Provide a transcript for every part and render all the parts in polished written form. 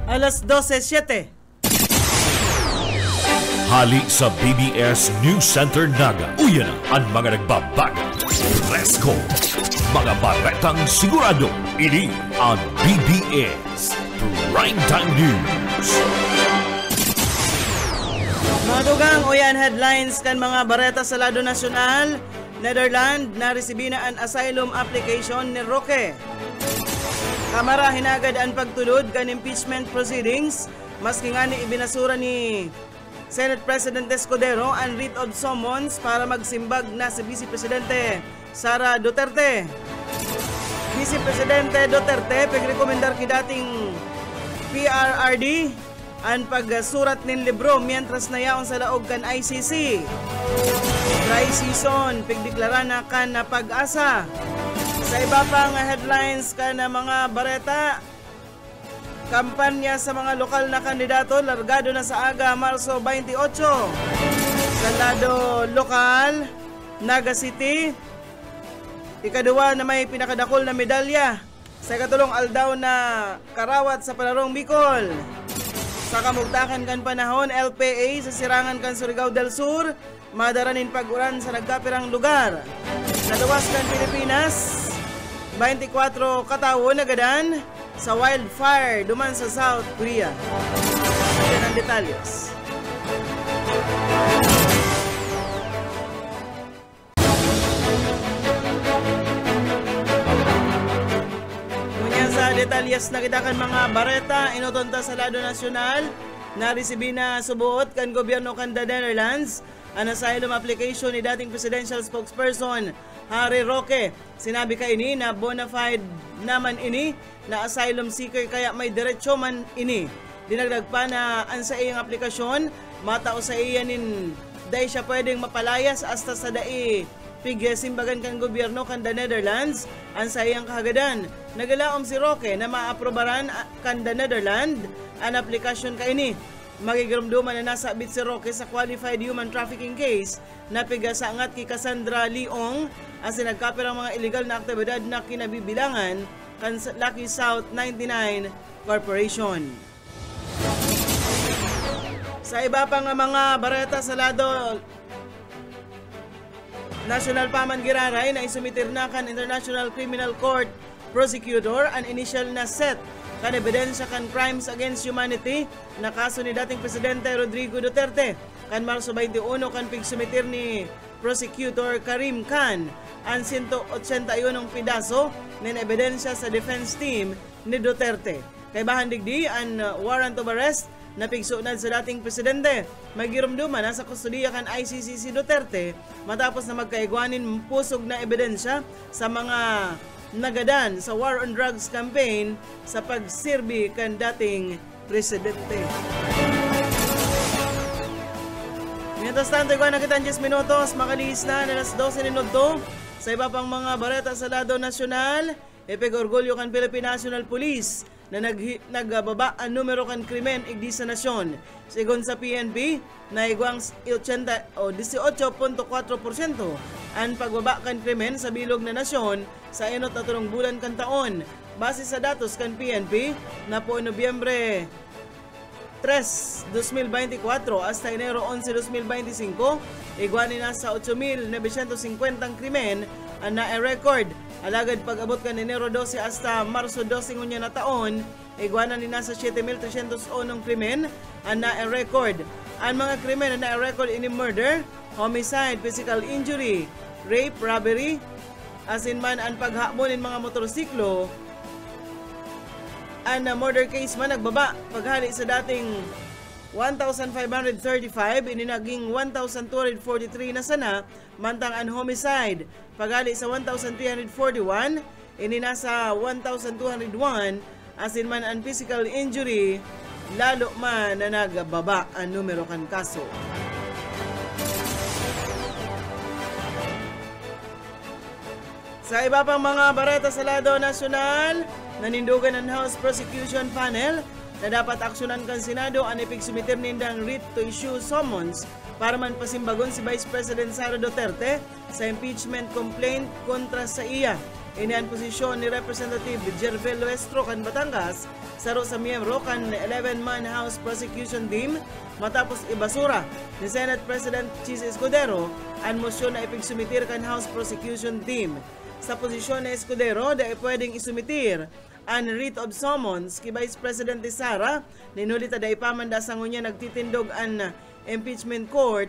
Alas 12:07. Hali sa BBS News Center Naga. Uyan na ang mga nagbabago. Presko, mga baretang sigurado. Ini ang BBS Primetime News. Madugang uyan headlines kan mga bareta sa lado nasyonal. Netherlands na resibi na ang asylum application ni Roque. Kamara hinagad ang pagtulod kan impeachment proceedings. Maski nga ni ibinasura ni Senate President Escudero ang writ of summons para magsimbag na si Vice Presidente Sara Duterte. Vice Presidente Duterte pagrekomendar ki dating PRRD ang pagsurat nin libro mientras nayaon sa laog kan ICC. Dry season pagdeklara na kan na pag-asa. Sa iba pang headlines kan na mga bareta, kampanya sa mga lokal na kandidato largado na sa aga Marso 28. Sa lado lokal, Naga City, ikaduwa na may pinakadakol na medalya sa ikatulong aldaw na karawat sa Palarong Bicol. Sa kamugtakan kan panahon, LPA sa sirangan kan Surigao del Sur, madaranin pag-uran sa nagkapirang lugar. Sa luwas kan Pilipinas, 24 katawo nagadan sa wildfire duman sa South Korea. Yan ang detalyes. Ngunyan sa detalyes na kita kan mga bareta, inutunta sa lado nasyonal, naresibi na subuot kan gobyerno kan the Netherlands ang asylum application ni dating presidential spokesperson Harry Roque. Sinabi ka ini na bona fide naman ini na asylum seeker kaya may diretsyo man ini. Dinagdag pa na ang sa iyang aplikasyon, matao sa iyanin dahil siya pwedeng mapalayas hasta sa dai pigsimbagan kan gobyerno kan the Netherlands ang sa iyang kahagadan. Nagalaom si Roque na maaprobaran kan the Netherlands ang aplikasyon ka ini. Magigramduman na nasa bit si Roque sa qualified human trafficking case na pigasangat kay Cassandra Leong as nagkapirang mga illegal na aktibidad na kinabibilangan kan Lucky South 99 Corporation. Sa iba pang mga bareta sa lado National Paman Giraray na isumitir na kan International Criminal Court prosecutor ang initial na set kan ebidensya kan crimes against humanity na kaso ni dating Presidente Rodrigo Duterte. Kan Marso 21 kan pigsumitir ni Prosecutor Karim Khan ang 181 pidaso ng ebidensya sa defense team ni Duterte. Kay bahan digdi ang warrant of arrest na pigsunad sa dating Presidente. Magirumduman na sa kustudiya kan ICC si Duterte matapos na magkaigwanin pusog na ebidensya sa mga nagadan sa War on Drugs campaign sa pagsirbi kan dating presidente. Mientras tanto, igual nakita 10 minutos, makalihis na alas 12 minuto. Sa iba pang mga bareta sa lado nasyonal, ipig-orgulyo kan Philippine National Police na nagbaba ang numero kan krimen igdi sa nasyon. Sigon sa PNP, naigwang 18.4% ang pagbaba kan krimen sa bilog na nasyon sa enot na tulong bulan kan taon. Base sa datos kan PNP, na po Nobyembre 3, 2024 hasta Enero 11, 2025, igwani na sa 8,950 krimen ang na-record. Alagad pag-abot kan Enero 12 hasta Marso 12 ngunya na taon, igwana ni nasa 7,301 krimen ang na-record. Ang mga krimen na na-record ini murder, homicide, physical injury, rape, robbery, asin man ang paghamonin mga motorsiklo. Ang murder case man nagbaba paghali sa dating 1,535 ini naging 1,243 na sana, mantang ang homicide paghali sa 1,341 ini nasa 1,201, asin man ang physical injury lalo man na nagbaba ang numero kan kaso. Sa iba pang mga bareta sa lado nasyonal, nanindugan ang House Prosecution Panel na dapat aksyonan kan Senado ang ipigsumitir nindang writ to issue summons para man pasimbagon si Vice President Sara Duterte sa impeachment complaint kontra sa iya. Ini ang posisyon ni Representative Jervel Luestro kan Batangas saro sa miyembro kan 11-man House Prosecution Team matapos ibasura ni Senate President Chis Escudero ang motion na ipigsumitir kan House Prosecution Team. Sa posisyon ni Escudero, dahil pwedeng isumitir ang writ of summons kay Vice President Sara, ninulita dahil pamanda sa ngunya nagtitindog ang impeachment court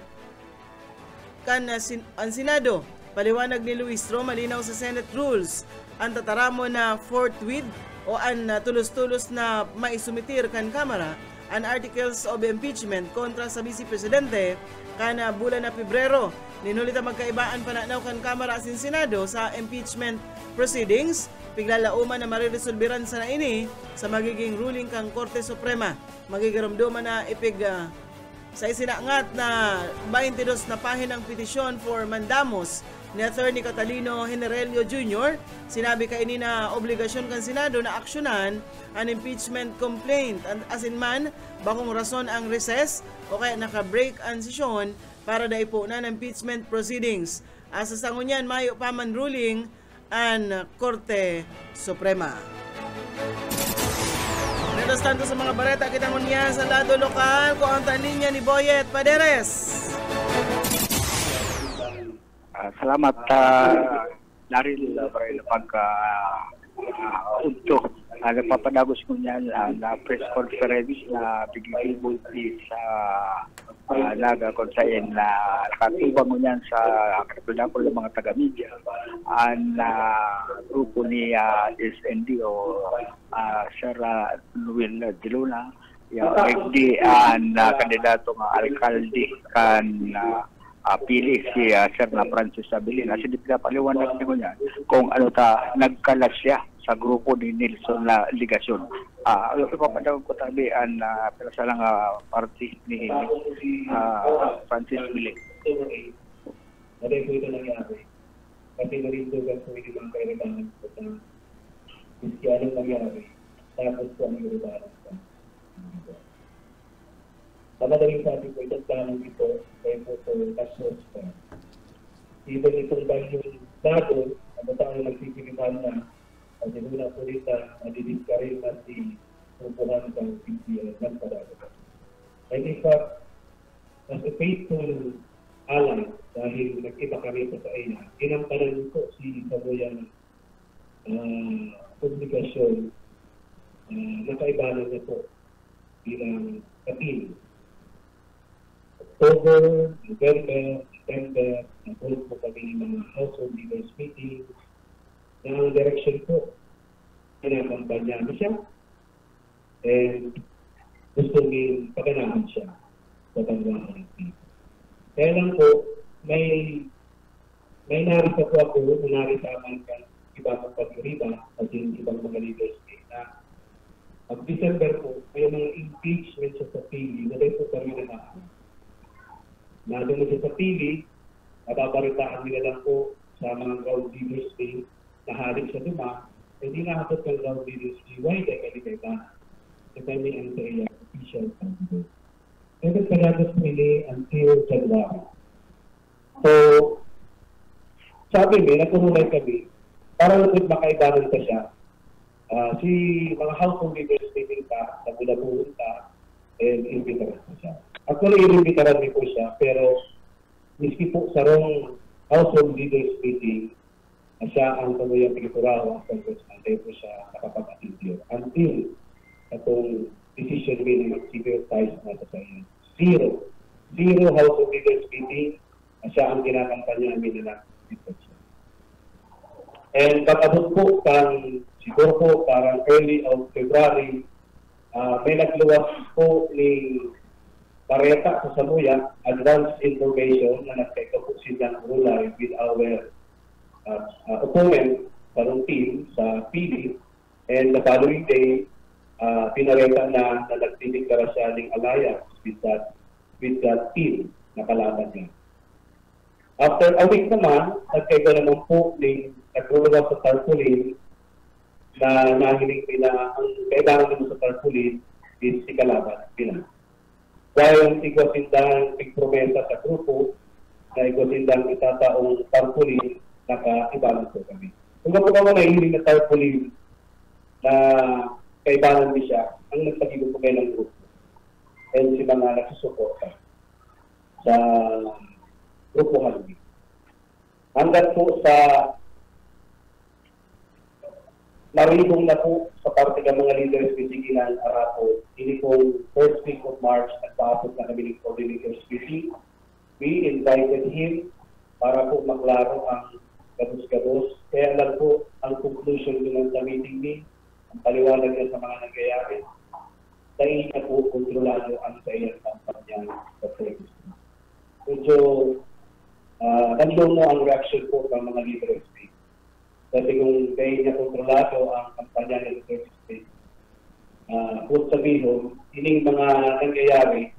kan ang Senado. Paliwanag ni Luistro, malinaw sa Senate rules ang tataramo na forthwith o ang tulos-tulos na maisumitir kan Kamara ang articles of impeachment kontra sa Vice Presidente kana bulan na Pebrero. Ninulita magkaibaan pananaw kan Kamara asin Senado sa impeachment proceedings. Piglalauman na mariresolbiran sa naini sa magiging ruling kang Korte Suprema. Magigaramduman na sa isinangat na 22 na pahinang petisyon for mandamos ni Attorney Catalino Generelio Jr. Sinabi kaini na obligasyon kan Senado na aksyonan ang impeachment complaint asin man bakong rason ang recess o kaya naka-break ang sesyon para daipo na ng impeachment proceedings. Asa sa ngunyan mayo pa man ruling ang Korte Suprema. Netos tanto sa mga bareta kita ngunyan sa lado lokal ko ang taninya ni Boyet Paderes. Salamat Larry Labrel pagka unto nagpapadagos ko niyan na press conference na bigibol sa naga kung saan na nakatubang mo niyan sa kapilapol ng mga taga-media ang grupo ni SND o Sir Noel De Luna yung MD ang kandidato ng alkalde kan pili si Sir na Francis Abilin. Kasi di pinapaliwanag niyo niya kung ano nagkalas siya sa grupo ni Nelson na ligasyon. Ipapadawag ko tabi ang pinasalang party ni Francis Abilin. Ano po ito nangyari? Kasi narindugan po hindi bang kailangan po sa Kristiyanong nangyari. Tapos po ang Yorubanan sa madaling sabi po, itong planong ito ay po ito kasos pa. Even itong bagong bago, ang taong nagsipilitan na ang sinuna po dito, nadidiskaril na si Rupuhan ng PCL ng Padado. And in fact, as a faithful ally, dahil nag-iba kami po sa ina, inampalan ko si Saboyan publikasyon na kaibanan na po bilang kapil. October, November, December, nag-hold po kami mga household leaders meeting na ang direction po, kinakampanya na siya and gusto niyong paganahan siya sa tanggahan ng people. Kaya lang po, may narita po ako, naritaman ka iba pang pag-iriba at yung ibang mga leaders na December po, may mga impeachment sa pili na dahil po kami naman. Nandun siya sa pili, nababaritaan nila lang po sa mga ground leaders day na halit sa duma, hindi nakakot ng ground leaders day, why kaya kalibay depending on the official candidate. Ito panagas nili until January. So, sabi may nagkumulay kami, para lupit makaibanan ka siya, si mga household leaders meeting ka, nagulabuhon ka, and imbitaran ko siya. Actually, inimbitaran niyo po siya, pero miski po sa wrong household leaders meeting, siya ang kamuyang pinituraw ang congressman, dahil po siya nakapag-attend until itong decision meeting ng civil ties na sa iyo. Zero household leaders meeting, siya ang ginakampanya namin na lang. And pag-abot po, siguro po, parang early of February, may nagluwas po ni Barreta sa Samuya, advance information na nagteka po silang rulay with our opponent sa team sa PD. And the following day, pinareta na nagtitindikara siya ng alliance with that team na kalaban niya. After a week naman, nagteka naman po ng nagrulas sa tarpaulin na nahiling nila ang kailangan naman sa tarpaulin is si kalaban nila. While igwasindang pigpromesa sa grupo, na igwasindang itataong tarpaulin, naka-ibalance po kami. Kung po naman nahihiling na tarpaulin na kaibanan din siya ang nagpagiging po kayo ng grupo. And si mga nagsusuporta sa grupo Halmi. Hanggat po sa maribong na po sa parte ng mga leaders meeting ng Arapo, ini po first week of March at paapot na kami ng coordinators meeting. We invited him para po maklaro ang gabos-gabos. Kaya lang po ang conclusion ng sa meeting ni, ang paliwanag niya sa mga nangyayari, sa iya po kontrolado ang sa iyang kampanya sa previous. Medyo nandun mo ang reaction po ng mga leaders meeting. Kasi kung kayo niya kontrolado ang kampanya ng Duterte State, kung sabihin, ining mga nangyayari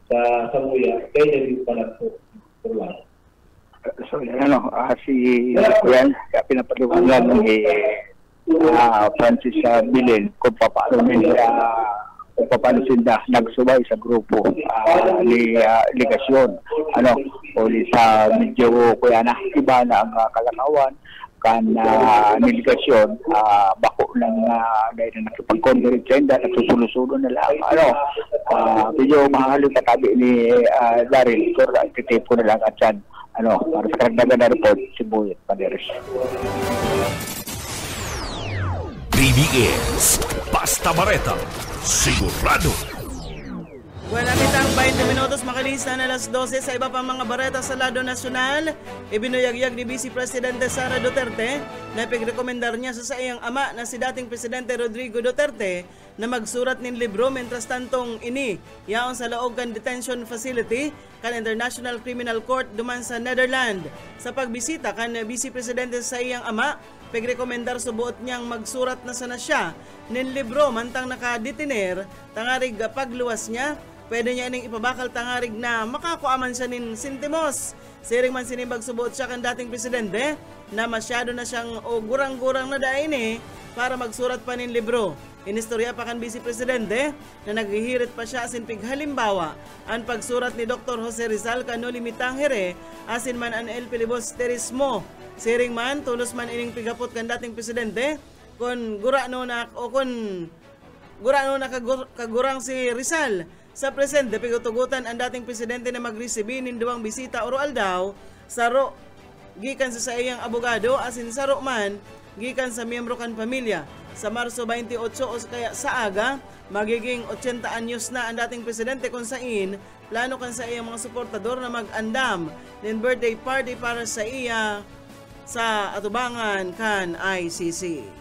sa Samuya, kaya niya din pala po kontrolado. So, si Kuyan, pinapaliwanag ni Francis Bilin kung paano sila nagsubay sa grupo ni ligasyon. O sa medyo kuya na iba na ang kalakawan kan niligasyon bako lang dahil na nakipag-convert senda at susulo-sulo na lang medyo mahalo katabi ni Daryl Cor at titip ko na lang at yan para sa karagdagan na report si Buyet Paderes. BBS Basta Bareta Sigurado. Well, nakitang 20 minutos makalinis na alas 12 sa iba pang mga bareta sa lado nasyonal. Ibinuyagyag ni Vice Presidente Sara Duterte na ipigrekomendar niya sa iyang ama na si dating Presidente Rodrigo Duterte na magsurat ng libro mentras tantong ini yaon sa laog kan detention facility kan International Criminal Court duman sa Netherlands. Sa pagbisita kan Vice Presidente sa iyang ama, pigrekomendar subuot niyang magsurat na sana siya ng libro mantang nakadetiner tangarig pagluwas niya. Pwede niya ining ipabakal tangarig na makakuaman siya nin sintimos. Siring man sinimbag subuot siya kan dating presidente na masyado na siyang gurang-gurang na dain para magsurat pa nin libro. Inistorya pa kan Vice Presidente na naghihirit pa siya asin pighalimbawa ang pagsurat ni Dr. Jose Rizal kano limitang here asin man an El Filibusterismo. Siring man tulos man ining pigapot kan dating presidente kung gurano na kagurang si Rizal. Sa presente, pigutugutan ang dating presidente na magresibi ng duwang bisita oral daw sa gikan sa iyang abogado asin sa man gikan sa miyembro kan pamilya. Sa Marso 28 o kaya sa aga, magiging 80 anyos na ang dating presidente kung saan plano kan sa iyang mga suportador na mag-andam ng birthday party para sa iya sa atubangan kan ICC.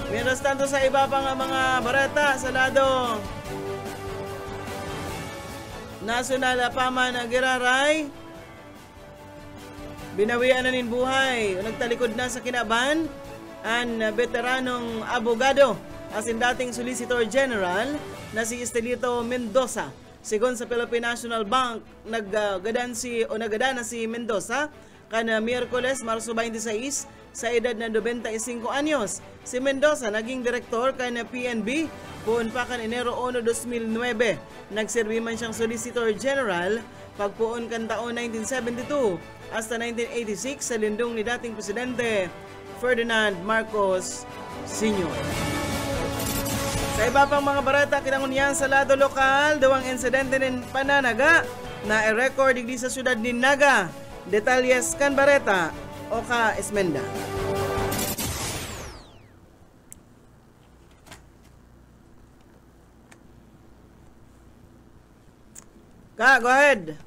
Mientras tanto sa iba pang mga bareta sa lado nasyonal paman na giraray, binawian na nin buhay o nagtalikod na sa kinaban ang veteranong abogado asin dating Solicitor General na si Estelito Mendoza. Sigon sa Philippine National Bank, nagada na si Mendoza kana Miyerkules, Marso 26 sa edad na 95 anyos. Si Mendoza naging direktor kana PNB buon pa kan Enero 1, 2009. Nagserbi man siyang Solicitor General pagpuon kan taon 1972 hasta 1986 sa lindong ni dating Presidente Ferdinand Marcos Sr. Sa iba pang mga barata kinangunyan sa lado lokal, dawang insidente ng pananaga na i-record digdi sa syudad ni Naga. Detalyes kan bareta, Oka Esmenda. Go ahead.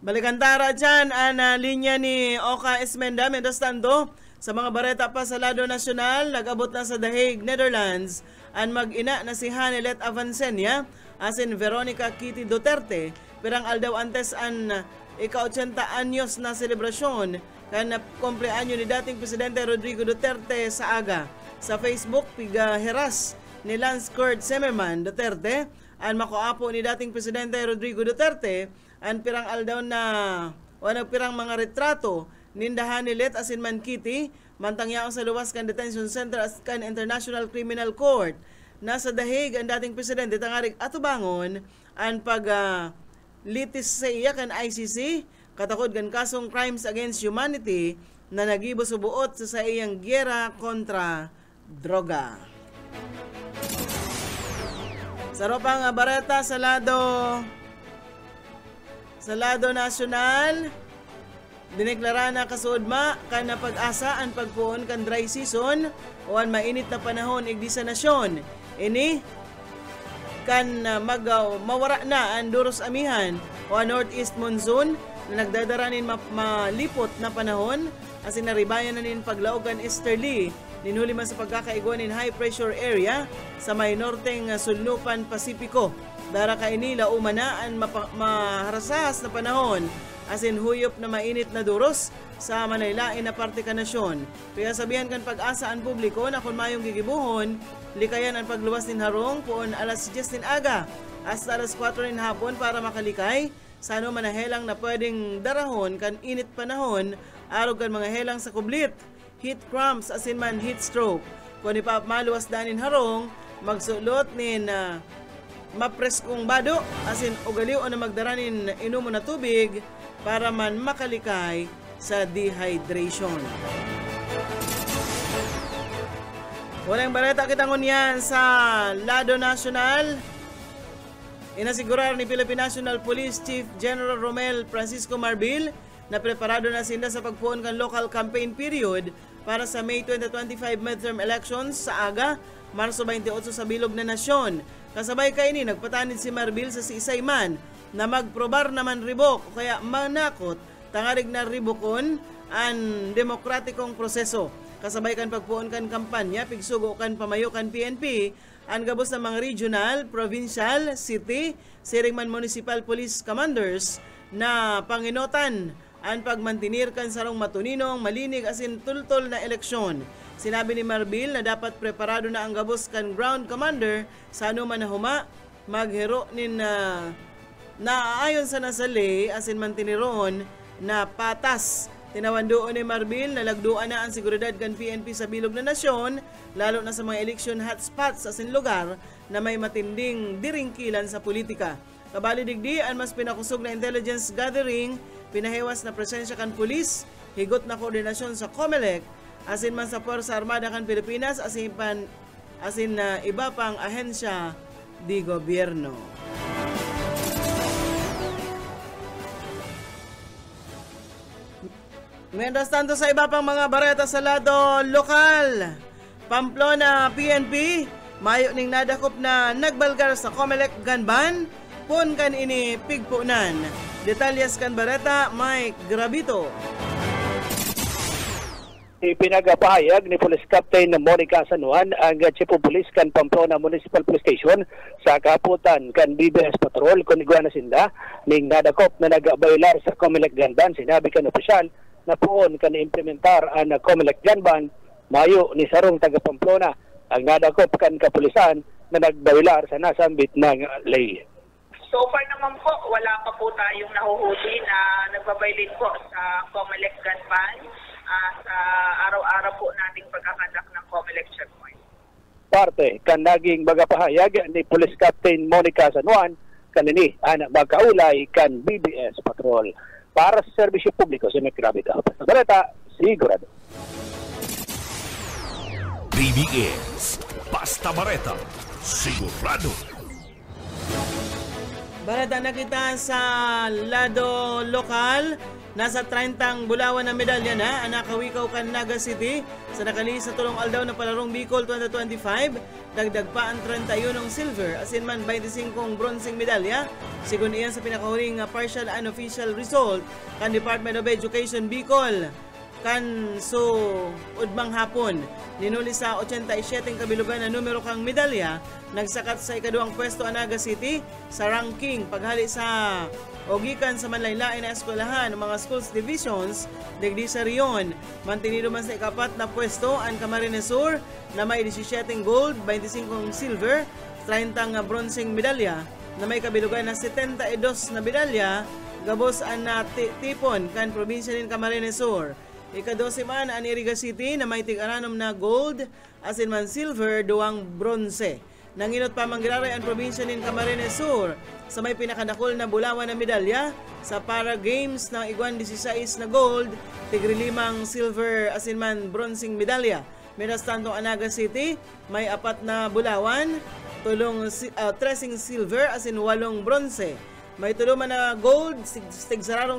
Balikan tara dyan ang linya ni Oka Esmenda. Mientras tanto, sa mga bareta pa sa lado nasyonal, nag-abot na sa The Hague, Netherlands, ang mag-ina na si Hanelet Avancenia asin Veronica Kitty Duterte, pirang aldaw antes an ika-80 anyos na selebrasyon kan kumpleanyo ni dating Presidente Rodrigo Duterte sa aga. Sa Facebook, pigaheras ni Lance Kurt Zimmerman Duterte, ang makuapo ni dating Presidente Rodrigo Duterte, ang pirang aldaw na o nagpirang mga retrato nindahan ni Let asin man Kitty, mantang yaong sa luwas kan detention center as kan International Criminal Court. Nasa The Hague ang dating presidente tangarig atubangon ang litis sa iya kan ICC katakod kan kasong crimes against humanity na nagibo subuot sa iyang giyera kontra droga. Sa ropang bareta sa lado nasyonal, dineklara na kasuodma kan na pag-asa ang pagpuon kan dry season o ang mainit na panahon igdi sa nasyon. Ini kan mawara na ang duros amihan o ang northeast monsoon na nagdadaranin malipot na panahon asin naribayan na nin paglaog kan easterly ninhuli man sa pagkakaigwan in high pressure area sa may norteng sulnupan Pasipiko. Dara ka ini lauman na ang maharasas na panahon asin huyop na mainit na duros sa manaylain na parte ka nasyon. Kaya sabihan kan pag-asa ang publiko na kung mayong gigibuhon, likayan ang pagluwas nin harong puon alas 10 nin aga hasta alas 4 nin hapon para makalikay sa ano manahelang na pwedeng darahon kan init panahon arog kan mga helang sa kublit, heat cramps asin man heat stroke. Kung maluwas danin harong, magsulot nin mapreskong bado asin ugaliw o na magdaranin inumo na tubig para man makalikay sa dehydration. Walang balita kitangon yan sa lado nasyonal. Inasigurar ni Philippine National Police Chief General Romel Francisco Marbil na preparado na sila sa pagpuon kan local campaign period para sa May 2025 midterm elections sa aga, Marso 28 sa bilog na nasyon. Kasabay kay ini nagpatanid si Marbil sa Isayman na magprobar naman ribok o kaya manakot tangarig na ribokon ang demokratikong proseso. Kasabay kan pagpuon kan kampanya pigsugo kan pamayo kan PNP ang gabos ng mga regional, provincial, city, siringman municipal police commanders na panginotan ang pagmantinir kan sarong matuninong, malinig asin tultol na eleksyon. Sinabi ni Marbil na dapat preparado na ang gabos kan ground commander sa anuman na huma maghero nin naaayon sa nasali asin mantiniron na patas. Tinawandoon ni Marbil na lagduan na ang seguridad kan PNP sa bilog na nasyon, lalo na sa mga election hotspots sa lugar na may matinding diringkilan sa politika. Kabali digdi ang mas pinakusog na intelligence gathering, pinahewas na presensya kan pulis, higot na koordinasyon sa COMELEC, asin man sa Puwersa Armada kan Pilipinas, asin iba pang ahensya di gobyerno. Mientras tanto sa iba pang mga bareta sa lado lokal, Pamplona PNP, mayo ning nadakop na nagbalgar sa COMELEC Ganban, pun kan ini pigpunan. Detalyes kan bareta, Mike Gravito. Ipinagpahayag ni Police Captain Monica Sanuan ang Chief of Police kan Pamplona Municipal Police Station sa kaputan kan BBS Patrol kung iguana sinda ning nadakop na nagbaylar sa COMELEC Ganban. Sinabi kan opisyal na poon kan implementar ang COMELEC Ganban mayo ni sarong taga Pamplona ang nadakop kan kapulisan na nagbaylar sa nasambit ng lay. So far naman po, wala pa po tayong nahuhuli na nagbabaylin po sa COMELEC Ganban sa araw-araw po nating pagkakandak ng COMELEC checkpoint. Parte kan naging bagapahayag ni Police Captain Monica Sanuan kanini ang magkaulay kan BBS Patrol. Para sa serbisyo publiko sa Micrabita. Sa balita, sigurado. BBS, basta bareta, sigurado. Barata na kita sa lado lokal. Nasa 30 bulawan na medalya na ang nakawikaw kan Naga City sa nakali sa tulong aldaw na palarong Bicol 2025. Dagdag pa ang 31 ng silver asin man 25 bronzeng medalya. Sigun iyan sa pinakahuling partial and official result kan Department of Education Bicol. Kan udmang hapon ninuli sa 87 kabilugan na numero kang medalya, nagsakat sa ikaduang pwesto ang Naga City sa ranking paghali sa ogikan sa manlaylain na eskwelahan ng mga schools divisions digdi sa Rion. Mantinido man sa ikapat na pwesto ang Camarines Sur na may 17 gold, 25 silver, 30 bronzeng medalya na may kabilugan na 72 na medalya gabos ang natipon kan probinsya ng Camarines Sur. Ika-12 man ang Iriga City na may tig-aranom na gold asin man silver, 2 bronze. Nanginot pa manggilaray ang probinsya ng Camarines Sur sa may pinakadakol na bulawan na medalya sa Para Games ng iguan 16 na gold, tigri 5 silver asinman bronzeng medalya. Mientras tanto Anaga City may 4 na bulawan, 13 silver asin 8 bronze. May 3 na gold, 6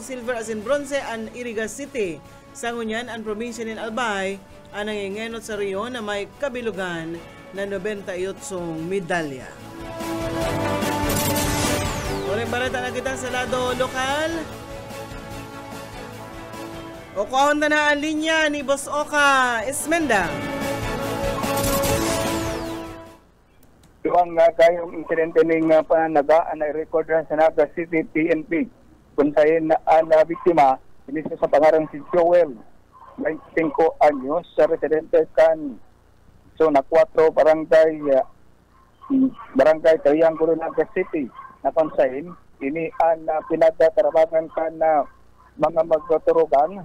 silver asin bronze ang Iriga City. Sa ngunyan ang probinsya ng Albay ang nangingenot sa riyon na may kabilugan na 98 medalya. Uling balita na kita sa lado lokal. O kuhon na ang linya ni Boss Oka Esmenda. Yung kayong insidente ng panagaan na record sa Naga City PNP kung saan ang biktima inis sa pangarang si Joel 25 anyos sa residente kan Zona 4 Barangay Triangulo Naga City na kung saan ini ang pinagtatarabangan ka na mga magtuturugan.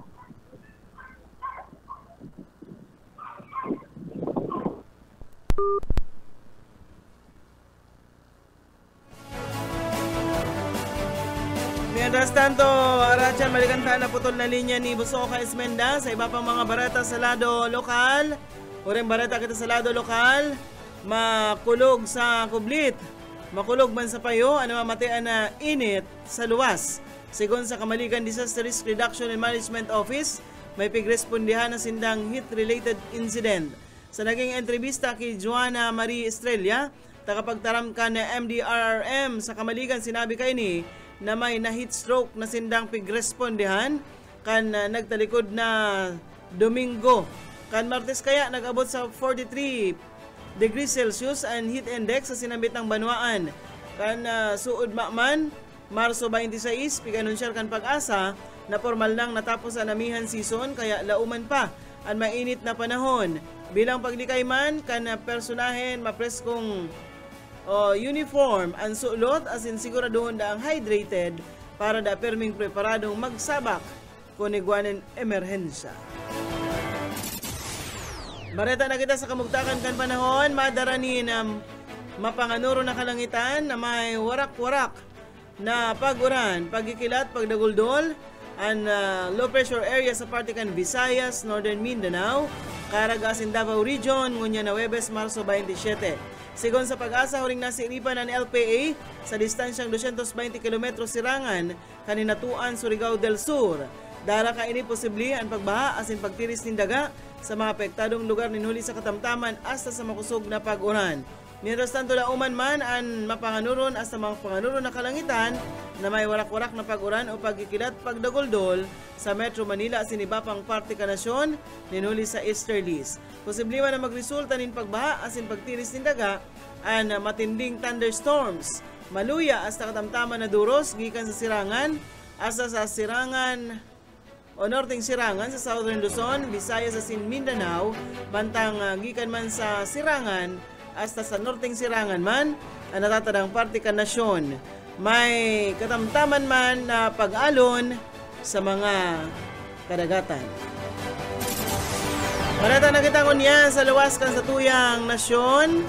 Mientras tanto, Arachan, Maliganta na putol na linya ni Busoka Esmenda sa iba pang mga barata sa lado lokal. Uring barata kita sa lado lokal, makulog sa Kublit, makulog man sa payo, ano mamatian na init sa luwas. Sigon sa Kamalikan Disaster Risk Reduction and Management Office, may pigrespondihan na sindang heat-related incident. Sa naging entrevista kay Joanna Marie Estrella, takapagtaram ka na MDRRM sa Kamalikan, sinabi kay ni na may na-heat stroke na sindang pigrespondihan kan nagtalikod na Domingo. Kan Martes kaya nag-abot sa 43 degrees Celsius ang heat index sa sinambit ng Banwaan. Kan suod man, Marso 26, piganunsyal kan Pag-asa na formal nang natapos ang amihan season kaya lauman pa ang mainit na panahon. Bilang paglikay man, kan personahen mapreskong uniform ang sulot as in siguraduhon da ang hydrated para da perming preparadong magsabak kung iguanin emerhensya. Bareta na kita sa kamugtakan kan panahon, madaranin ang mapanganuro na kalangitan na may warak-warak na pag-uran, pagkikilat, pagdaguldol, ang low pressure area sa parte kan Visayas, Northern Mindanao, Caragasin Davao Region, ngunya na Huwebes, Marso 27. Sigon sa Pag-asa, huring nasiripan ng LPA sa distansyang 220 km sirangan kaninatuan Surigao del Sur. Dara ka ini posible ang pagbaha asin pagtiris ng daga sa mga apektadong lugar ninhuli sa katamtaman hasta sa makusog na pag-uran. Mientras tanto lauman man ang mapanganuron hasta mga panganuron na kalangitan na may warak-warak na pag-uran o pagkikilat pagdagoldol sa Metro Manila asin iba pang parte ka nasyon ninhuli sa easterlies. Posible man na magresulta nin pagbaha asin pagtiris ng daga ang matinding thunderstorms. Maluya hasta katamtaman na duros gikan sa sirangan hasta sa sirangan o norteng sirangan sa Southern Luzon, Visayas asin Mindanao, bantang gikan man sa sirangan hasta sa norteng sirangan man ang natatadang parte ka nasyon. May katamtaman man na pag-alon sa mga kadagatan. Balita na kita kunya sa luwas kan sa tuyang nasyon.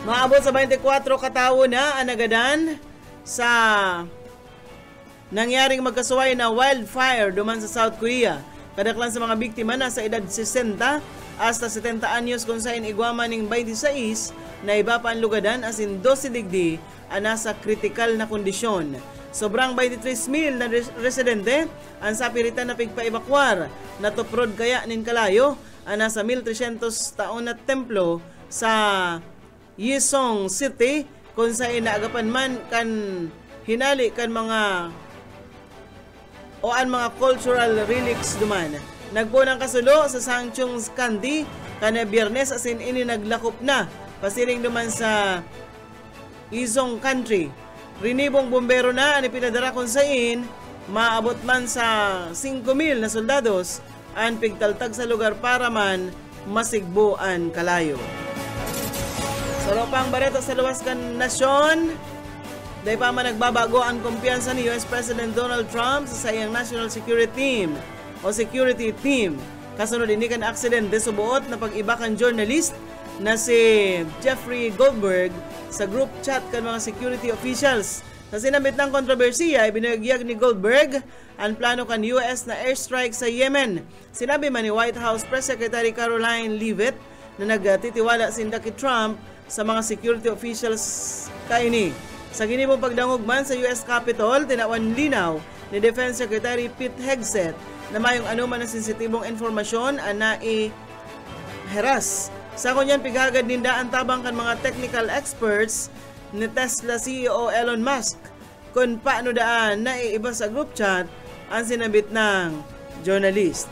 Maabot sa 24 katawo na ang nagadan sa nangyaring magkasuway na wildfire duman sa South Korea. Kadaklan sa mga biktima na sa edad 60 hasta 70 anyos kung saan igwaman ng 26 na iba pa ang lugadan asin 12 digdi ang nasa kritikal na kondisyon. Sobrang 23,000 na residente ang sapiritan na pigpa-evakwar na tuprod kaya nin kalayo ang nasa 1,300 taon na templo sa Yisong City kung saan naagapan man kan hinali kan mga o ang mga cultural relics duman. Nagpunang kasulo sa Sangchung Candy kana Biyernes asin ini naglakop na pasiring duman sa Izong Country. Rinibong bombero na ang ipinadara kung saan maabot man sa 5,000 na soldados ang pigtaltag sa lugar para man masigbuan kalayo. Sa ropang bareta sa luwas kan nasyon, dahil pa man nagbabago ang kumpiyansa ni US President Donald Trump sa sayang National Security Team o Security Team. Kasunod ini kan aksidente subuot na pag-iba kan journalist na si Jeffrey Goldberg sa group chat kan mga security officials. Sa sinabit ng kontrobersiya, ibinagyag ni Goldberg ang plano kan US na airstrike sa Yemen. Sinabi man ni White House Press Secretary Caroline Leavitt na nagtitiwala sinda kay Trump sa mga security officials kaini. Sa ginibong pagdangog man sa US Capitol, tinawan linaw ni Defense Secretary Pete Hegseth na mayong anuman na sensitibong informasyon na i-heras. Sa kunyan pigagad ninda ang tabang kan mga technical experts ni Tesla CEO Elon Musk kung paano daan na iiba sa group chat ang sinabit ng journalist.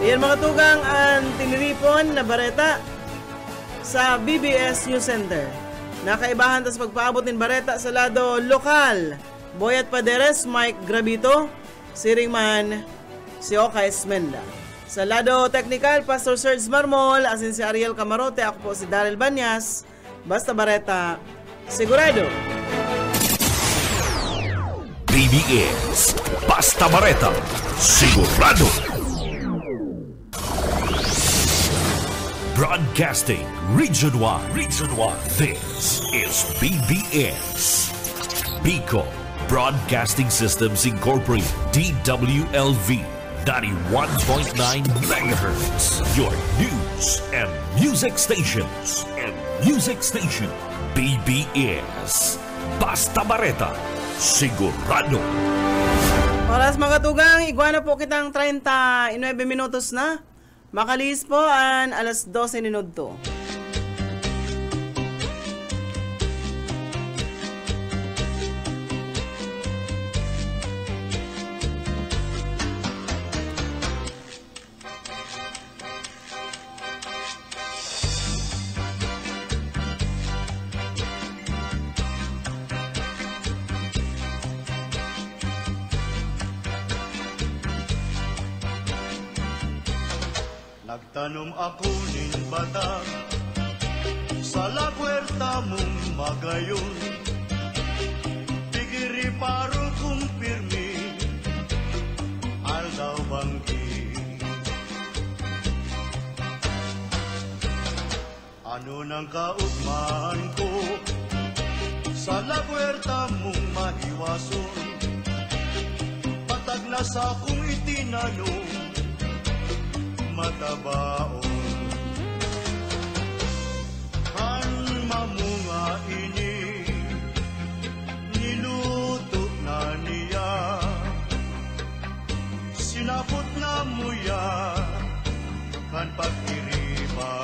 Iyan mga tugang ang tiniripon na bareta sa BBS News Center. Nakaibahan tas pagpaabot ng bareta sa lado lokal. Boyat Paderes, Mike Gravito, Siringman, si Okay Esmenda. Sa lado technical, Pastor Serge Marmol, asin si Ariel Camarote, ako po si Daryl Banyas. Basta bareta, sigurado. BBS, Basta Bareta, sigurado. Broadcasting Region 1. This is BBS. Bicol Broadcasting Systems Incorporated, DWLV, 91.9 MHz. Your news and music stations. BBS. Basta Bareta, sigurado. Oras mga tugang, iguana po kitang 39 minutos na. Makalis po ang alas 12 minuto. Nagtanom ako nin bata sa lagwerta mong magayon. Tigiri paro kong pirmi, aldaw banggi. Ano nang kaugmaan ko sa lagwerta mong mahiwason? Patag na sa kong itinanong matabaon. Han mamunga ini niluto na niya, sinapot na muya kan pagkiriba.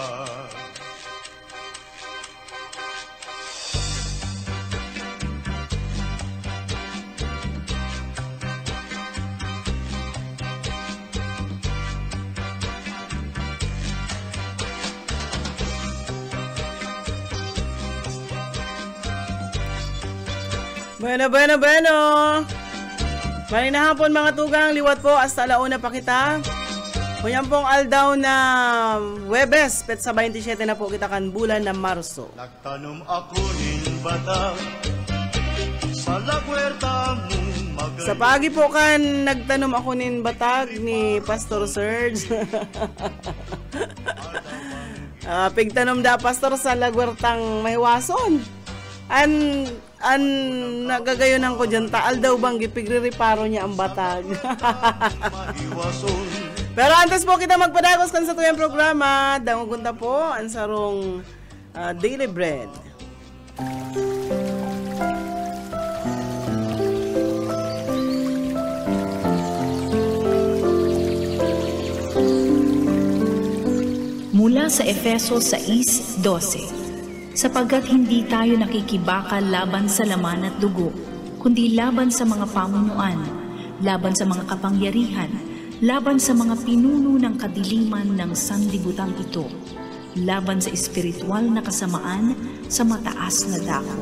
Bueno. Maling na hapon mga tugang, liwat po hasta alauna pa kita. Kunyan pong aldaw na Webes, petsa 27 na po kita kan bulan na Marso. Nagtanom ako nin bata sa lagwerta mong magayon. Sa pagi po kan nagtanom ako nin batag ni Pastor Serge. Pigtanom da Pastor sa lagwertang mahiwason. An nagagayonan ko dyan, taal daw bang gipigririparo niya ang batag. Pero antes po kita magpadagos kan sa tuyang programa, dangugunta po ang sarong Daily Bread. Mula sa Efeso 6:12. Sapagkat hindi tayo nakikibaka laban sa laman at dugo, kundi laban sa mga pamunuan, laban sa mga kapangyarihan, laban sa mga pinuno ng kadiliman ng sanlibutan ito, laban sa espiritual na kasamaan sa mataas na dako.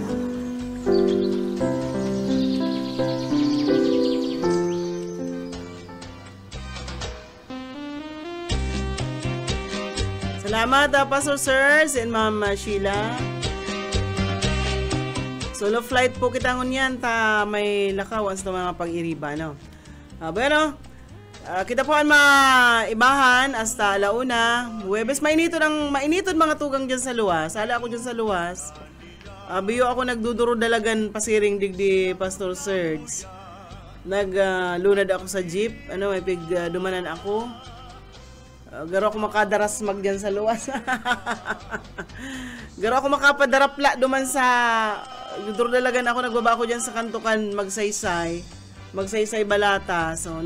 Salamat, Pastor Sirs and Ma'am Sheila. Solo flight po kita ngunyan, ta may lakawan sa mga pag-iriba, no? Bueno, Kita po ang maibahan hasta alauna. Huwebes mainiton mga tugang dyan sa luwas. Sala ako dyan sa luwas. Biyo ako nagduduro dalagan pasiring digdi Pastor Serge. Naglunad ako sa jeep. May dumanan ako. Garo ako makadaras dyan sa luwas. Garo ako makapadarapla duman sa duduro dalagan ako. Nagbaba ako dyan sa kantukan magsaysay balata. So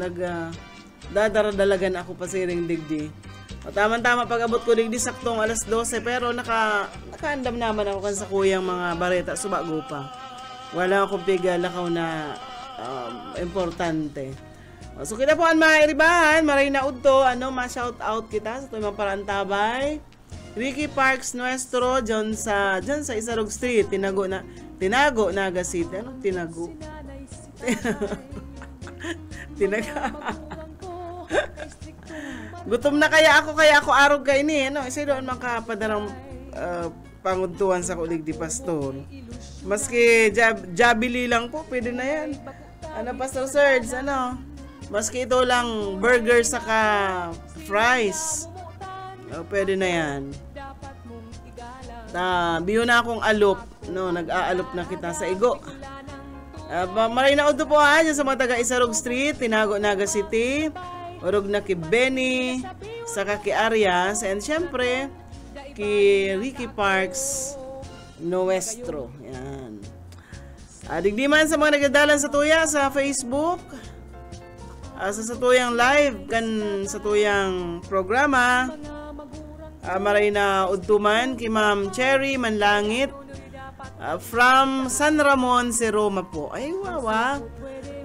dadaradalagan ako pasiring digdi. Tama-tama pag-abot ko digdi saktong alas 12 pero nakaandam naman ako kan sa kuyang mga bareta subago pa. Wala akong lakaw na importante. So kita po ang mga iribahan, maray na udto, ma-shout out kita sa tuwing mga parantabay. Ricky Parks Nuestro dyan sa Isarog Street, Tinago Naga City. Tinago? Gutom na kaya ako arog kay ni isa doon makapadarang panguntuhan sa kulig di Pastor. Maski jabili lang po pwede na yan. Pastor Serge, maski ito lang burger saka fries, pwede na yan. Biyo na akong alop, nag-aalop na kita sa igo. Maray na udto po dyan sa mga taga Isarog Street, Tinago Naga City, urog na ki Benny, saka ki Arias, and syempre ki Ricky Parks Nuestro. Yan. Digdiman sa mga nagdadalan sa tuya sa Facebook, sa tuyang live kan sa tuyang programa. Maray na udtuman ki Ma'am Cherry Manlangit from San Ramon, si Roma po. Ay, wawa.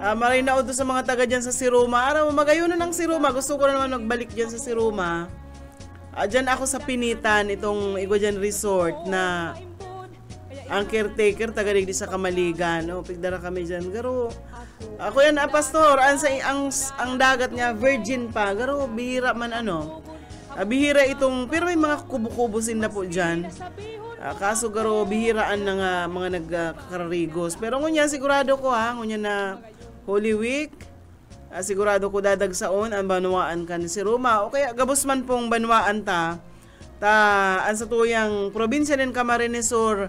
Maray na udto sa mga taga dyan sa si Roma. Araw, magayunan ng si Roma. Gusto ko naman magbalik dyan sa si Roma. Dyan ako sa Pinitan, itong Iguajan Resort na ang caretaker, taga-digdi sa Kamaligan. Pigdara kami dyan. Garo, ako yan, Pastor, ang dagat niya, virgin pa. Garo, bihira man bihira itong, pero may mga kubo-kubusin na po dyan. Kaso garo bihiraan ng mga nagkakararigos. Pero ngunyan sigurado ko ngunyan na Holy Week, sigurado ko dadagsaon ang banwaan kan si Roma. O kaya gabos man pong banwaan ta ang sa tuyang probinsya ng Camarines Sur,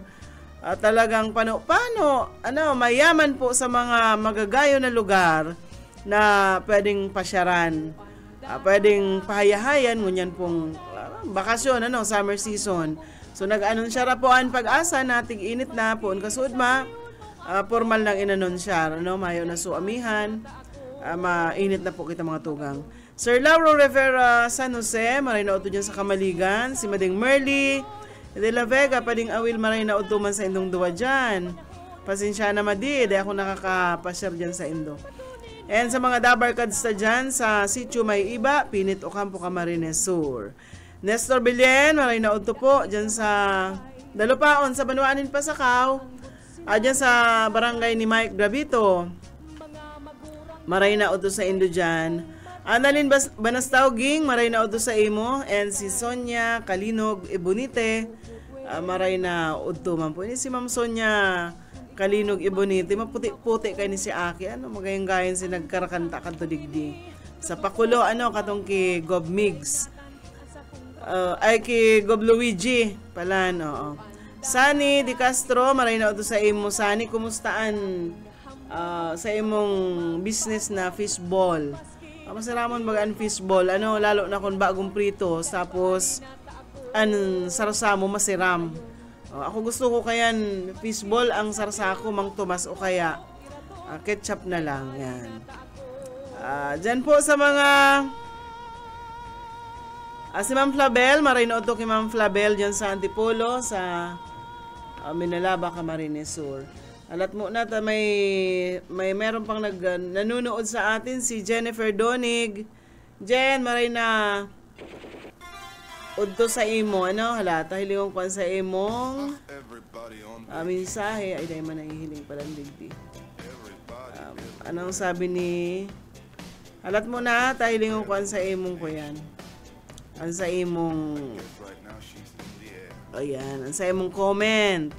talagang paano mayaman po sa mga magagayo na lugar na pwedeng pasyaran, pwedeng pahayahayan ngunyan pong bakasyon, summer season. So nag-anunsya po ang Pag-asa na tig-init na po ang kasudma. Formal lang inanunsya, mayo na suamihan. Mainit na po kita mga tugang. Sir Lauro Rivera San Jose, maray na uto dyan sa Kamaligan. Si Mading Merly de la Vega, pading awil maray na uto man sa indong duwa dyan. Pasensya na madi, di ako nakakapasyar dyan sa indo. And sa mga dabarkads na dyan sa Sitio May Iba, Pinit Ocampo, Camarines Sur. Nestor Billen, maray na udto po dyan sa Dalupaon, sa Banuanin Pasakaw, dyan sa barangay ni Mike Gravito. Maray na udto sa Indo dyan. Annalyn Banastawging, maray na udto sa imo. And si Sonia Kalinog Ibonite, maray na udto man po. Ini si Ma'am Sonia Kalinog Ibonite, maputi-puti kay ni si Aki. Magayang-gayan si nagkarakanta kanto digdi. Sa Pakulo, katong ki Gob Migs. Kay Gob Luigi pala, Sani Di Castro, maray na uto sa imo. Sani, kumustaan sa imong business na fishball? Masaramon bagaan fishball, lalo na kung bagong prito, tapos sarsamo masiram. Ako gusto ko kayan fishball ang sarsako Mang Tomas, o kaya ketchup na lang. Yan. Dyan po sa mga si Ma'am Flabel, maray na uto kay Ma'am Flabel dyan sa Antipolo, sa Minalaba, Camarines Sur. Alat mo na meron pang nanunood sa atin, si Jennifer Donig. Jen, maray na udto sa imo, halata hilingon ko sa imong mensahe. Ay, dahil man nahihiling palang digdi. Anong sabi ni halat mo na, tahilingon ko sa imong ko yan. Ang sa imong ang sa imong comment.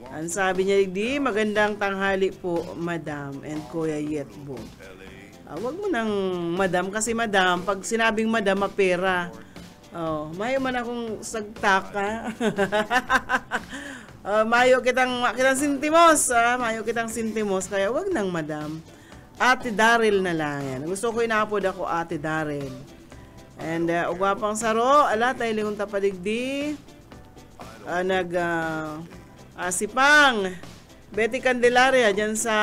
Ang sabi niya, di magandang tanghali po, Madam and Kuya Yetbo. Wag mo nang madam kasi madam, pag sinabing madam, mapera. Oh, mayo man akong sagtak, ha? Mayo kitang sintimos, mayo kitang sintimos, kaya wag nang madam. Ate Daryl na lang yan. Gusto ko inaapod ako Ate Daryl. And ugwapang saro, ala tayo lingon tapadigdi. Sipang Betty Candelaria dyan sa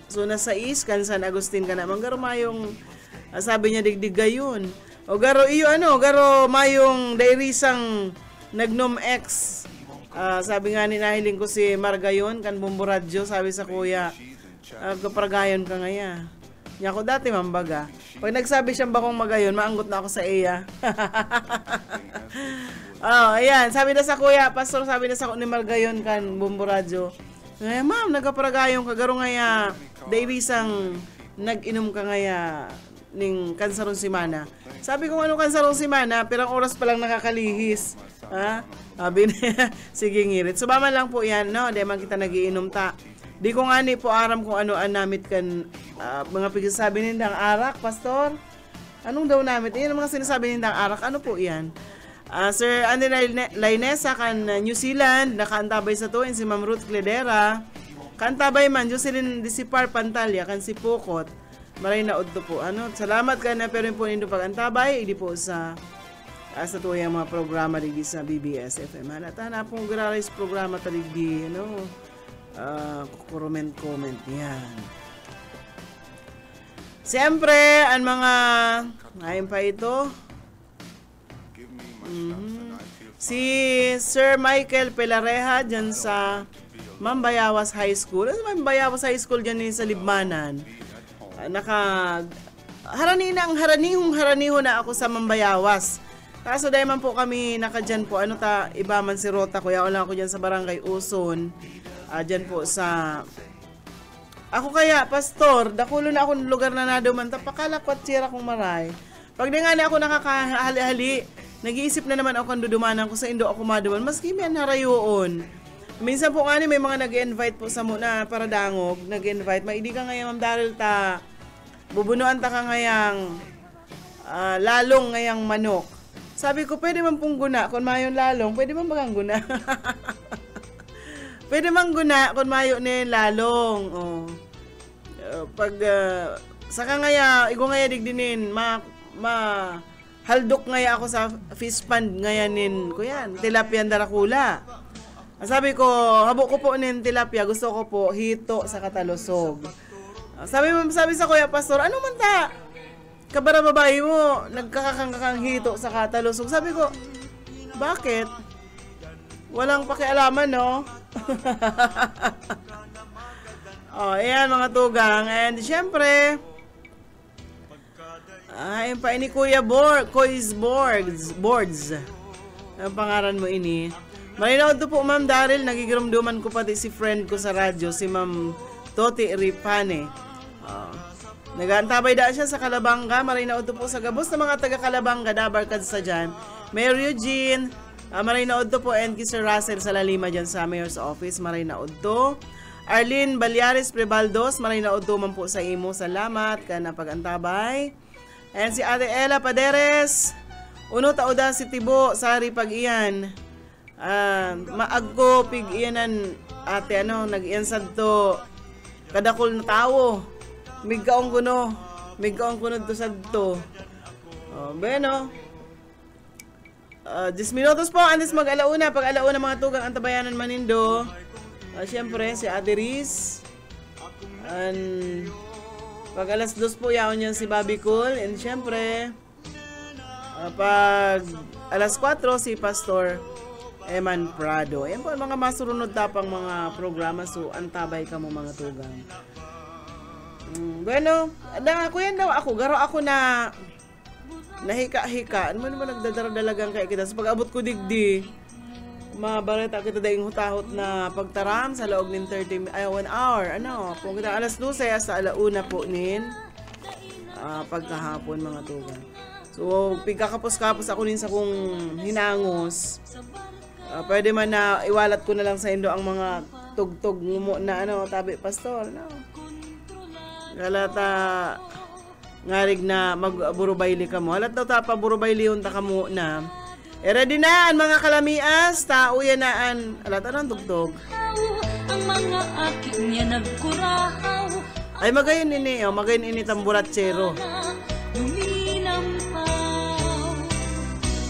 Suna sa East, kan San Agustin ka naman. Garo mayong sabi niya digdig gayon. O garo iyo garo mayong dairisang nagnom X. Sabi nga ni nahiling ko si Margayon kan Bumburadyo, sabi sa kuya, kaparagayon ka ngaya. Nya ko dati mambaga. Pag nagsabi siyang bakong magayon, maanggot na ako sa iya. Ayan, sabi na sa kuya, pastor, sabi na sa ni Margayon kan Bumburadyo. Ma'am, nagkaparagayon ka garo ngaya, dairisang nag-inom ka ngaya ning kansarong simana. Sabi ko ano kansarong simana, pirang oras pa lang nakakalihis. Sabi niya, sige ngirit. Sumama lang po yan, no? Di man kita nagiinom ta. Di ko nga ni po aram kung ano ang namit kan mga pagsasabi nindang arak, pastor. Anong daw namit? Iyan ang mga sinasabi nindang arak. Ano po yan? Sir Andy Lainesa kan New Zealand, nakaantabay sa tuwin si Ma'am Ruth Cledera. Kaantabay man, Jocelyn Disipar Pantalya, kan si Pukot. Maray na udto po. Salamat ka na pero po nindo pag-antabay, hindi po sa tuyang mga programa digdi sa BBS FM. Halata na pong gratis programa taligdi, comment yan. Siyempre, ang mga ngayon pa ito, si Sir Michael Pelareja dyan sa Mambayawas High School. Mambayawas High School dyan sa Libmanan. Haraniho na ako sa Mambayawas. Kaso dahil man po kami nakadyan po, iba man si Rota, kuya ko lang ako dyan sa Barangay Uson. Dyan po sa... Ako kaya, pastor, dakulo na akong lugar na naduman, tapakalakwat sira kong maray. Pag di nga na ako nakakahali-hali, nag-iisip na naman ako kung dudumanan ko sa Indo ako maduman, maski may harayoon. Minsan po nga may mga nag-invite po sa muna para dangog, nag-invite, maidi ka ngayon, Ma'am Daryl, bubunuan ta ka ngayang lalong ngayang manok. Sabi ko, pwede man pong guna, kung mayon lalong, pwede man bagang guna. Pwede man guna, kung mayon ni lalong. Saka ngaya, igo ngaya digdinin, haldok ngaya ako sa fish pond ngayanin ko yan, tilapia darakula. Sabi ko, habo ko po nin tilapia, gusto ko po hito sa katalusog. Sabi sa kuya pastor, ano man ta? Kabara babae mo, nagkakakang hito sa katalusog. Sabi ko, bakit? Walang pakialaman, no? Ayan mga tugang. And syempre, ayun pa ini Kuya Kois Boards. Ang pangaran mo ini. Malinaw po, Ma'am Daryl, nagigirumduman ko pati si friend ko sa radyo, si Ma'am Toti Ripane. Nag-aantabay daan siya sa Kalabanga. Malinaw po sa gabos ng mga taga-Kalabanga, dabarkad sa dyan. Mayor Eugene, malinaw po, and Sir Russell sa Lalima dyan sa Mayor's Office. Malinaw to. Arlene Balyares Prebaldos, malinaw man po sa imo. Salamat ka na pag-antabay. And si Ate Ella Paderes, uno tauda si Tibo, sari pag-iyan. Maagko pig iyanan ate nag-iyansad to kadakol na tao. Migkaong kuno to sadto. Bueno. 10 minutos po antes mag-alauna. Pag alauna mga tugang antabayanan manindo. Siyempre si Ate Riz. And pag alas 2 po yaon yan si Bobby Cool. And siyempre pag alas 4 si Pastor Eman Prado. Ayan po mga masurunod tapang mga programa. So antabay ka mo mga tugang. Bueno, ako yan daw ako. Garo ako na nahika-hika. Ano man nagdadaradalagang kaya kita. So pag abot ko digdi, mabareta kita daing hutahot na pagtaram sa loob ng 1 hour. Kung kita alas 12 hasta alauna po nin pagkahapon mga tugang. So pagkakapos-kapos ako nin sa kong hinangos. Pwede man na iwalat ko na lang sa Indo ang mga tugtog mo na tabi pastor, no? Galata ngarig na magburubayli ka mo. Halat daw ta paburubayli yun ta ka mo na. Ready na ang mga kalamias, tao yan naan. Alat anong tugtog? Ang mga aking niya nagkurahaw. Ay magayon ini, magayon ini tamburatsero. Luminampaw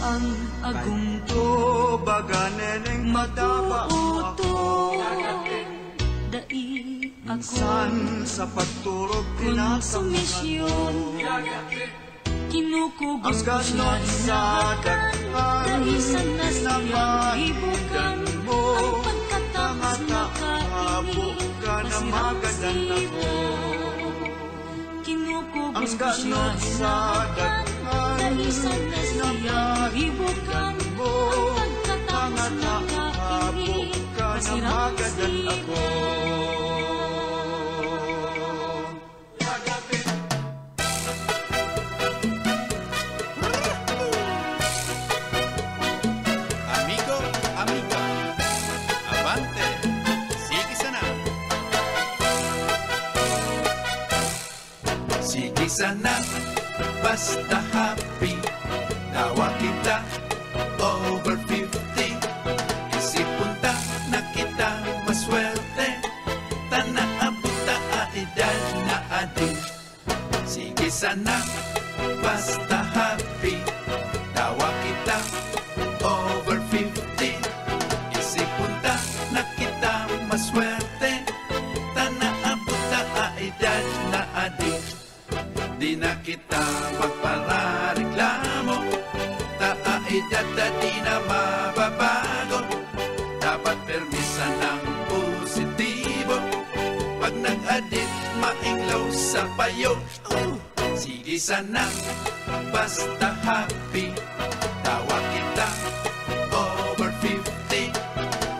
ang agong to baganeneng madaba ako. Dai ako San sa pagturog konsumisyon. Kinukubos ko siya Ang sa daghan daisan na siya ibukan. mo. Ang pagkatapos makaingi Ka na magadan ako. Kinukubos Ang ko siya sa daghan daisan na siya ibukan. mo. Ang pagkatapos makaingi Ka na magadan ako. Amigo, amiga, avante, sige sana. Sige sana, basta happy. Tawa kita, over 50. Isipunta na kita, maswerte. Tanaabuta edad na adin. Sige sana, basta happy. Tawa kita, over 50. Isipunta na kita, maswerte. Tanaabuta edad na adin. Di na kita magparareklamo. Edad na di na mababago. Dapat permisa ng positibo. Pag nag-adit, mainglaw sa payo. Sige sana, basta happy. Tawa kita, over 50.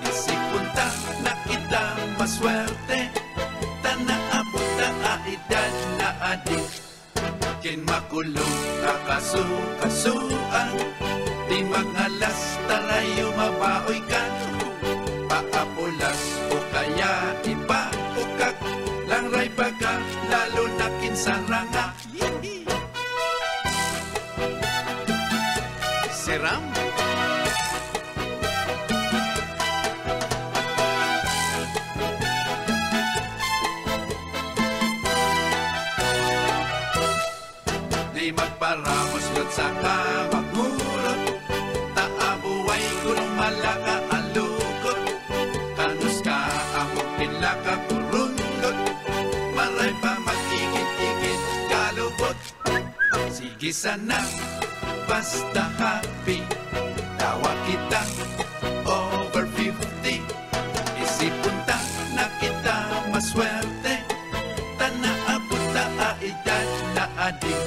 Isipunta na kita, maswerte. Tanaabot na edad na adit. Kin makulong kakasukasuan. Di magalas, tarayo mabaoy ka. Paapulas o kaya iba ukak. Langray baga, lalo na kinsaranga. Seram. Di magparamos lot sa kamagulot. Taabuay kulong malaka alukot. Kanus ka ako pinlaka kurundot. Maray pa magigit-igit galubot. Sige sana, basta happy. Tawa kita, over 50. Isipunta na kita, maswerte. Tanaabot na edad na adik.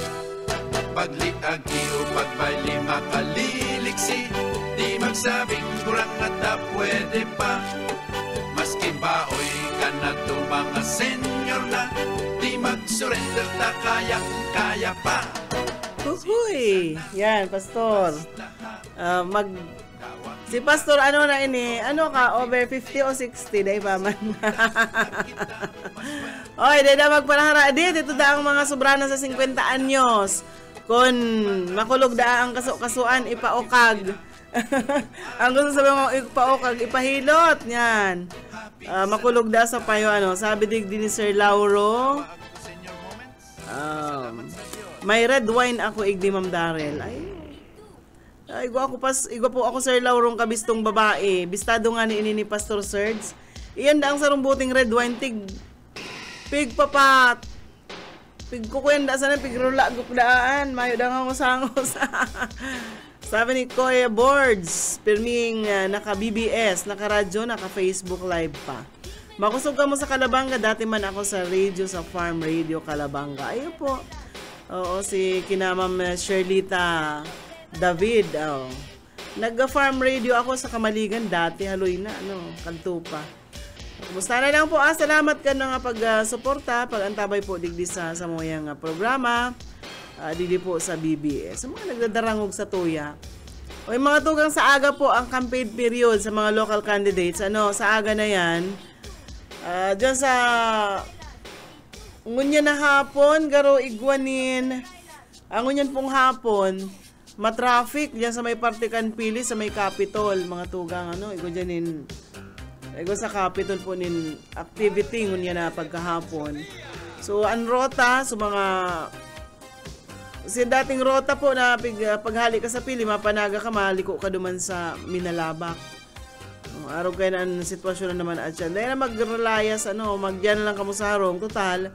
Pagliagi o pagbaili makaliliksi. Di magsabing kurang at pwede pa. Maski baoy ka na to mga senior na. Di mag-surrender ta kayang-kaya pa. Uhuy! Yan, Pastor. Si Pastor, ano na ini? Ano ka? Over 50 o 60? Dahil pa man. Oy, dahil na magpanahara. Dito da ang mga sobrana sa 50 anyos. Kung makulog da ang kasuan, ipaokag. Ang gusto sabi mo, ipaokag, ipahilot. Yan. Makulog da sa payo, ano. Sabi din ni Sir Lauro. May red wine ako, igdi Ma'am Darrell. Ay, igwa po ako Sir Laurong kabistong babae. Bistado nga ni Pastor Serge. Iyan da ang sarumbuting red wine. Pig papat. Pig kukwenda sana, pig rula gukdaan. Mayo da nga musangos. Sabi ni Koya Boards, pirming naka-BBS, naka-radyo, naka-Facebook live pa. Makusog ka mo sa Kalabanga. Dati man ako sa radio, sa Farm Radio Kalabanga. Ayun po. Oo, si kinamam Sherlita David. Oh. Nag-farm radio ako sa Kamaligan dati. Haloy na, Kaltupa. Kumusta na lang po. Salamat ka na nga pag-suporta, pag-antabay po digdi sa moyang programa. Digdi po sa BBS. Sa mga nagdadarangog sa tuya. O yung mga tugang sa aga po, ang campaign period sa mga local candidates. Sa aga na yan. Diyan sa Ngunyan na hapon, garo igwanin. Ang ngunyan pong hapon, matraffic diyan sa may Partikan Pili, sa may Capitol, mga tugang, ano, igo dyanin. Igo sa Capitol po nin activity, ngunyan na pagkahapon. So, ang rota, so mga, si dating rota po na paghali ka sa Pili, mapanaga ka, maliko ka duman sa Minalabak. Araw kayo na ang sitwasyon na naman at yan. Dahil na magrelayas, magdiyan lang kamo sa harong. Total,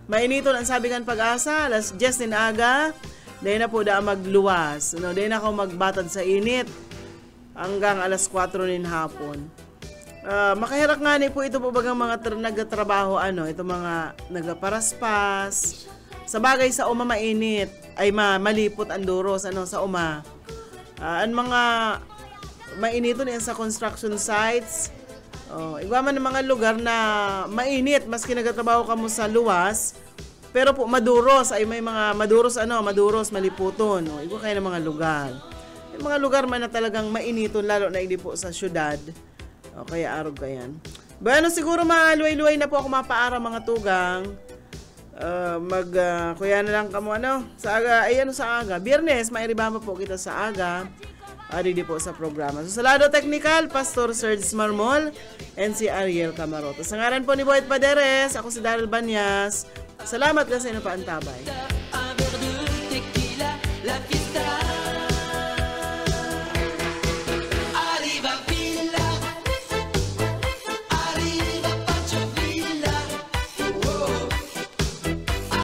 mainiton ang sabi kan Pag-asa, alas 10 din aga. Dahil na po da magluwas. Dahil na ako magbatad sa init hanggang alas 4 din hapon. Makahirak nga ni po ito po bagang mga nagtatrabaho, ito mga nagaparaspas. Sa bagay sa uma mainit, ay malipot ang duros, sa uma. Ang mga mainito niyan sa construction sites. Iba man ng mga lugar na mainit, maski nagtatrabaho ka mo sa luwas, pero po maduros, ay may mga maduros, maliputon. Iba kayo ng mga lugar. Yung mga lugar man na talagang mainiton, lalo na hindi po sa syudad. Kaya arog ka yan. Bueno, siguro maluway-luway na po ako mapaara mga tugang. Kuya na lang kamo sa aga, sa aga. Biyernes, mairibama po kita sa aga. Di po sa programa. So, sa lado technical, Pastor Serge Marmol and si Ariel Camaroto. Sa ngaran po ni Boyd Paderes, ako si Daryl Banyas. Salamat kasi na paantabay.